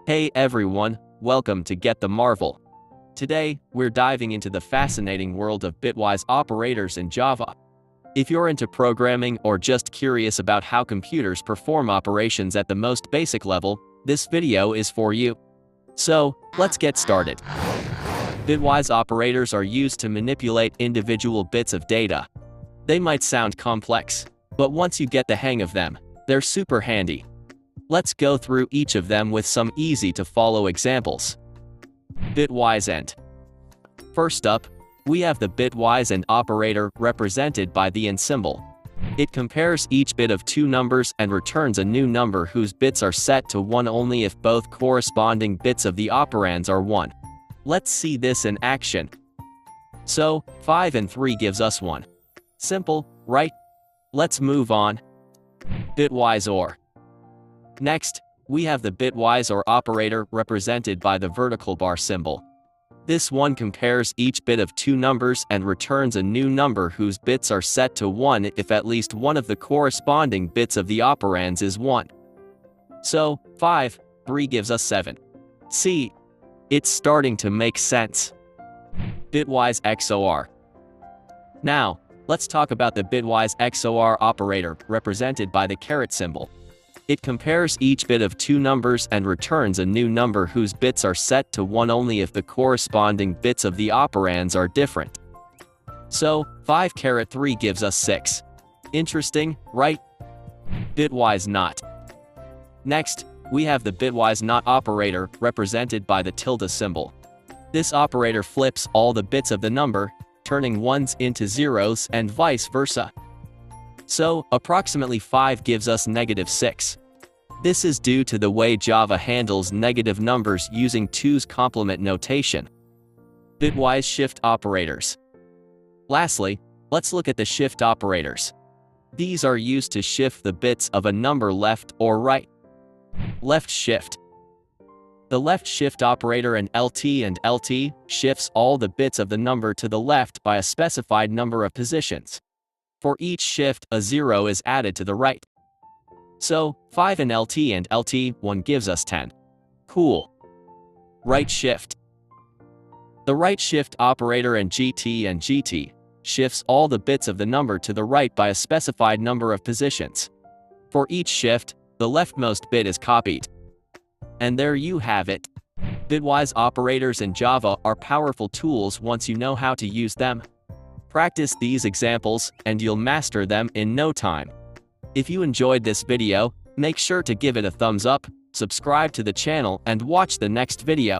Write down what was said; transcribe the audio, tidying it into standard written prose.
Hey everyone, welcome to Get the Marvel. Today, we're diving into the fascinating world of bitwise operators in Java. If you're into programming or just curious about how computers perform operations at the most basic level, this video is for you. So, let's get started. Bitwise operators are used to manipulate individual bits of data. They might sound complex, but once you get the hang of them, they're super handy. Let's go through each of them with some easy-to-follow examples. Bitwise AND. First up, we have the bitwise AND operator represented by the AND symbol. It compares each bit of two numbers and returns a new number whose bits are set to 1 only if both corresponding bits of the operands are 1. Let's see this in action. So, 5 and 3 gives us 1. Simple, right? Let's move on. Bitwise OR. Next, we have the bitwise OR operator represented by the vertical bar symbol. This one compares each bit of two numbers and returns a new number whose bits are set to 1 if at least one of the corresponding bits of the operands is 1. So, 5, 3 gives us 7. See? It's starting to make sense. Bitwise XOR. Now, let's talk about the bitwise XOR operator represented by the caret symbol. It compares each bit of two numbers and returns a new number whose bits are set to 1 only if the corresponding bits of the operands are different. So, 5 caret 3 gives us 6. Interesting, right? Bitwise NOT. Next, we have the bitwise NOT operator represented by the tilde symbol. This operator flips all the bits of the number, turning ones into zeros and vice versa. So, approximately 5 gives us -6. This is due to the way Java handles negative numbers using 2's complement notation. Bitwise shift operators. Lastly, let's look at the shift operators. These are used to shift the bits of a number left or right. Left shift. The left shift operator in LT and LT shifts all the bits of the number to the left by a specified number of positions. For each shift, a 0 is added to the right. So, 5 in LT and LT1 gives us 10. Cool. Right shift. The right shift operator in GT and GT shifts all the bits of the number to the right by a specified number of positions. For each shift, the leftmost bit is copied. And there you have it. Bitwise operators in Java are powerful tools once you know how to use them. Practice these examples, and you'll master them in no time. If you enjoyed this video, make sure to give it a thumbs up, subscribe to the channel, and watch the next video.